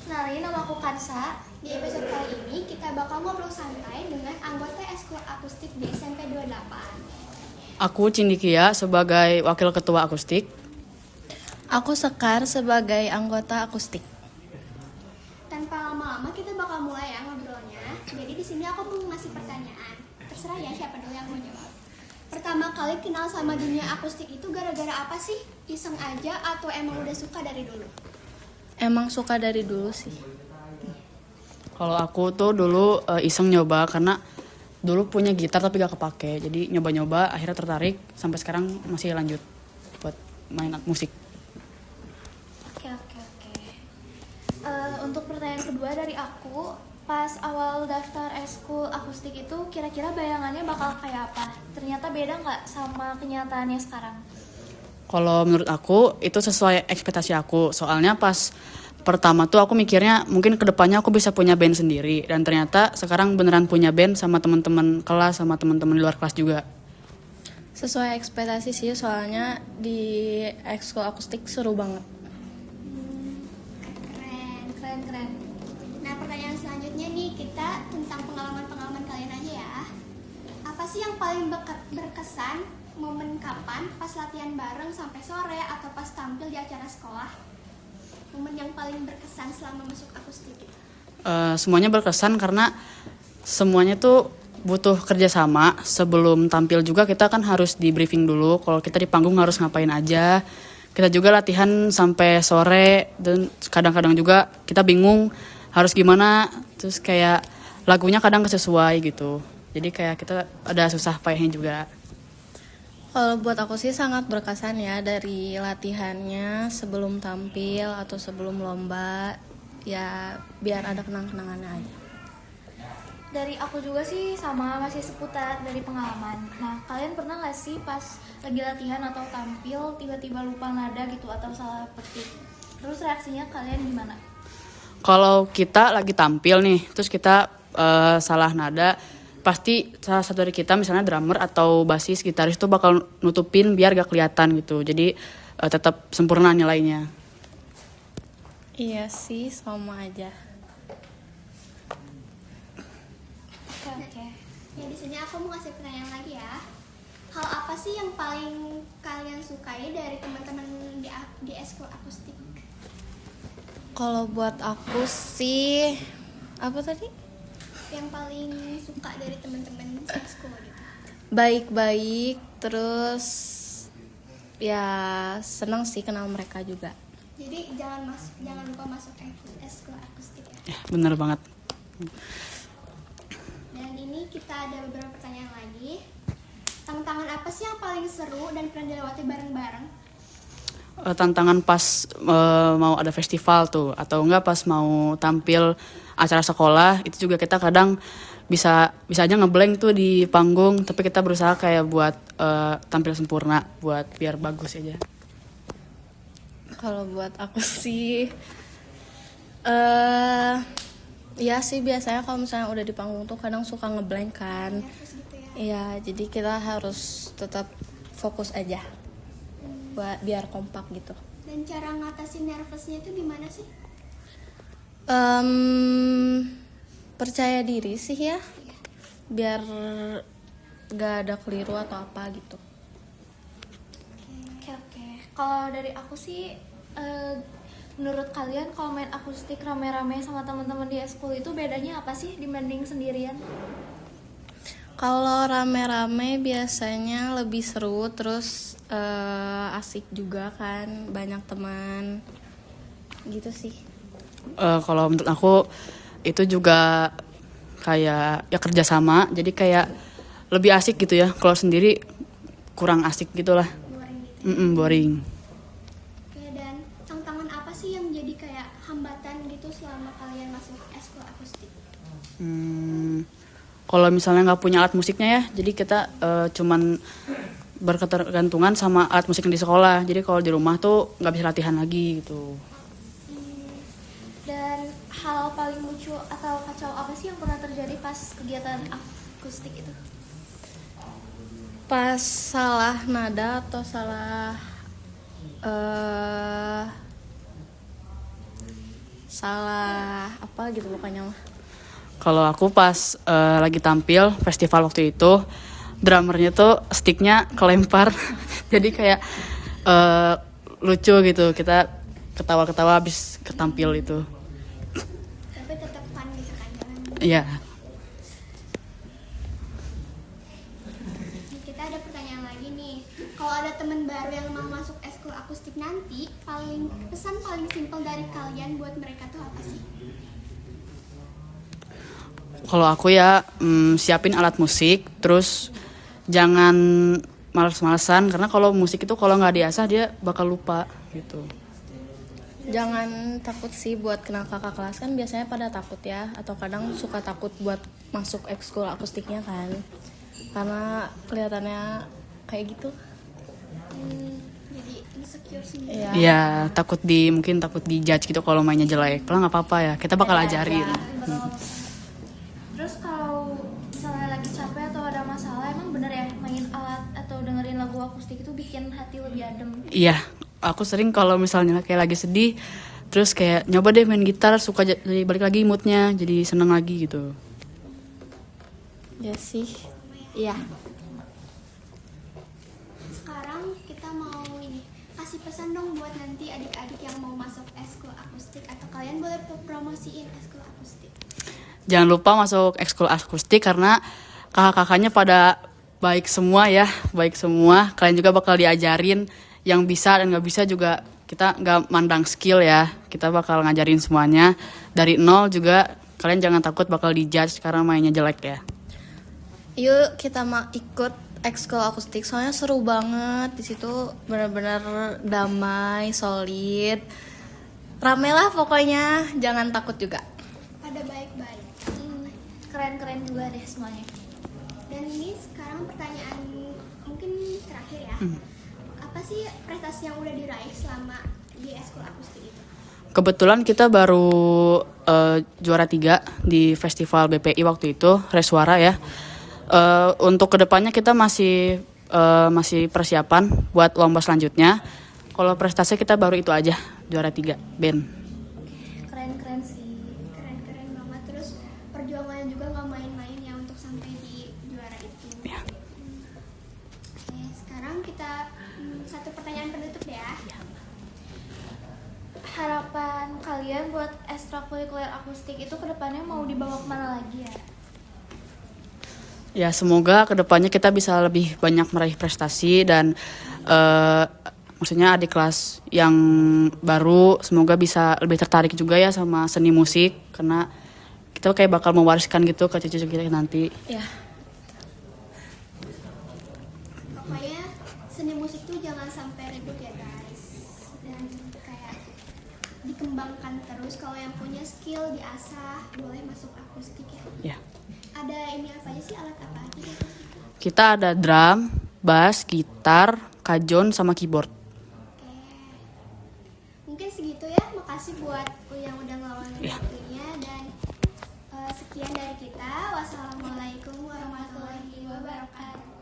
Kenalin, nama aku Kansa. Di episode kali ini kita bakal ngobrol santai dengan anggota Eskul Akustik di SMP 28. Aku Cindikia sebagai Wakil Ketua Akustik. Aku Sekar sebagai anggota akustik. Tanpa lama-lama kita bakal mulai ya ngobrolnya. Jadi di sini aku mau ngasih pertanyaan. Terserah ya siapa dulu yang mau jawab. Pertama kali kenal sama dunia akustik itu gara-gara apa sih? Iseng aja atau emang udah suka dari dulu? Emang suka dari dulu sih. Kalau aku tuh dulu iseng nyoba karena dulu punya gitar tapi gak kepake. Jadi nyoba-nyoba akhirnya tertarik sampai sekarang masih lanjut buat main musik. Oke. Untuk pertanyaan kedua dari aku, pas awal daftar eskul akustik itu kira-kira bayangannya bakal kayak apa? Ternyata beda nggak sama kenyataannya sekarang? Kalau menurut aku itu sesuai ekspektasi aku. Soalnya pas pertama tuh aku mikirnya mungkin kedepannya aku bisa punya band sendiri. Dan ternyata sekarang beneran punya band sama teman-teman kelas, sama teman-teman di luar kelas juga. Sesuai ekspektasi sih, soalnya di ekskul akustik seru banget. Keren. Nah, pertanyaan selanjutnya nih, kita tentang pengalaman-pengalaman kalian aja ya. Apa sih yang paling berkesan, momen kapan, pas latihan bareng sampai sore atau pas tampil di acara sekolah? Momen yang paling berkesan selama masuk akustik gitu. Semuanya berkesan karena semuanya tuh butuh kerjasama. Sebelum tampil juga kita kan harus di briefing dulu kalau kita di panggung harus ngapain aja. Kita juga latihan sampai sore dan kadang-kadang juga kita bingung harus gimana, terus kayak lagunya kadang kesesuai gitu. Jadi kayak kita ada susah payahnya juga. Kalau buat aku sih sangat berkesan ya, dari latihannya sebelum tampil atau sebelum lomba, ya biar ada kenang-kenangannya aja. Dari aku juga sih sama, masih seputar dari pengalaman. Nah, kalian pernah gak sih pas lagi latihan atau tampil tiba-tiba lupa nada gitu atau salah petik? Terus reaksinya kalian gimana? Kalau kita lagi tampil nih, terus kita salah nada, pasti salah satu dari kita misalnya drummer atau basis, gitaris tuh bakal nutupin biar gak kelihatan gitu. Jadi tetap sempurna nilainya. Iya sih, sama aja. Oke. Ya, di sini aku mau ngasih pertanyaan lagi ya. Hal apa sih yang paling kalian sukai dari teman-teman di eskul akustik? Kalau buat aku sih, apa tadi? Yang paling suka dari teman-teman eskul gitu. Baik-baik, terus ya senang sih kenal mereka juga. Jadi jangan lupa masuk eskul akustik ya. Ya, bener banget. Dan ini kita ada beberapa pertanyaan lagi. Tantangan apa sih yang paling seru dan pernah dilewati bareng-bareng? Tantangan pas mau ada festival tuh, atau enggak pas mau tampil acara sekolah, itu juga kita kadang bisa aja ngeblank tuh di panggung, tapi kita berusaha kayak buat tampil sempurna, buat biar bagus aja. Kalau buat aku sih, ya sih biasanya kalau misalnya udah di panggung tuh kadang suka ngeblank kan. Nervous gitu ya. Iya, jadi kita harus tetap fokus aja, buat biar kompak gitu. Dan cara ngatasin nervousnya itu gimana sih? Percaya diri sih ya, biar gak ada keliru atau apa gitu. Oke. Kalau dari aku sih, menurut kalian kalau main akustik rame-rame sama teman-teman di eskul itu bedanya apa sih dibanding sendirian? Kalau rame-rame biasanya lebih seru, terus asik juga kan, banyak teman gitu sih. Kalau menurut aku itu juga kayak ya kerjasama, jadi kayak lebih asik gitu ya. Kalau sendiri kurang asik gitulah. Boring gitu. Boring. Oke, dan tantangan apa sih yang jadi kayak hambatan gitu selama kalian masuk eskul akustik? Kalau misalnya nggak punya alat musiknya ya, jadi kita cuman berketergantungan sama alat musik yang di sekolah. Jadi kalau di rumah tuh nggak bisa latihan lagi gitu. Dan hal paling lucu atau kacau apa sih yang pernah terjadi pas kegiatan akustik itu? Pas salah nada atau salah salah apa gitu pokoknya mah. Kalau aku pas lagi tampil festival waktu itu, drummernya tuh sticknya kelempar, jadi kayak lucu gitu. Kita ketawa-ketawa habis ketampil itu. Tapi tetap fun gitu kan, jangan. Iya. Kita ada pertanyaan lagi nih. Kalau ada teman baru yang mau masuk eskul akustik nanti, pesan paling simpel dari kalian buat mereka tuh apa sih? Kalau aku ya siapin alat musik, terus jangan males-malesan karena kalau musik itu kalau nggak diasah dia bakal lupa gitu. Jangan takut sih buat kenal kakak kelas, kan biasanya pada takut ya, atau kadang suka takut buat masuk ekskul akustiknya kan, karena kelihatannya kayak gitu. Jadi insecure sendiri. Iya. Iya, mungkin takut dijudge gitu kalau mainnya jelek. Padahal nggak apa-apa ya, kita bakal ajarin. Terus kalau misalnya lagi capek atau ada masalah, emang bener ya main alat atau dengerin lagu akustik itu bikin hati lebih adem? Iya, aku sering kalau misalnya kayak lagi sedih, terus kayak nyoba deh main gitar, suka jadi balik lagi moodnya, jadi seneng lagi gitu. Ya sih. Iya. Sekarang kita mau ini kasih pesan dong buat nanti adik-adik yang mau masuk eskul akustik, atau kalian boleh promosiin eskul akustik. Jangan lupa masuk ekskul akustik karena kakak-kakaknya pada baik semua ya, baik semua. Kalian juga bakal diajarin yang bisa dan nggak bisa juga. Kita nggak mandang skill ya, kita bakal ngajarin semuanya dari nol juga. Kalian jangan takut bakal dijudge karena mainnya jelek ya. Yuk kita ikut ekskul akustik, soalnya seru banget di situ, benar-benar damai, solid, rame lah pokoknya, jangan takut juga. Pada baik-baik. Keren-keren juga deh semuanya. Dan ini sekarang pertanyaan mungkin terakhir ya. Apa sih prestasi yang udah diraih selama di eskul akustik itu? Kebetulan kita baru juara 3 di festival BPI waktu itu, Reswara ya. Untuk kedepannya kita masih persiapan buat lomba selanjutnya. Kalau prestasi kita baru itu aja, juara 3 band. Keren-keren sih. Keren-keren banget. Terus perjuangannya juga nggak main-main ya untuk sampai di juara itu. Ya. Oke, sekarang kita satu pertanyaan penutup deh ya. Harapan kalian buat ekstrakurikuler akustik itu kedepannya mau dibawa kemana lagi ya? Ya semoga kedepannya kita bisa lebih banyak meraih prestasi dan maksudnya adik kelas yang baru semoga bisa lebih tertarik juga ya sama seni musik karena kita kayak bakal mewariskan gitu ke cucu kita nanti. Ya. Pokoknya seni musik tuh jangan sampai redup ya guys, dan kayak dikembangkan terus. Kalau yang punya skill diasah, boleh masuk akustik ya. Ya. Ada ini apa aja sih, alat apa aja di akustik? Kita ada drum, bass, gitar, kajon sama keyboard. Oke, mungkin segitu ya. Makasih buat yang udah ngeluangin waktunya, dan sekian dari kita. Wassalamualaikum warahmatullahi wabarakatuh.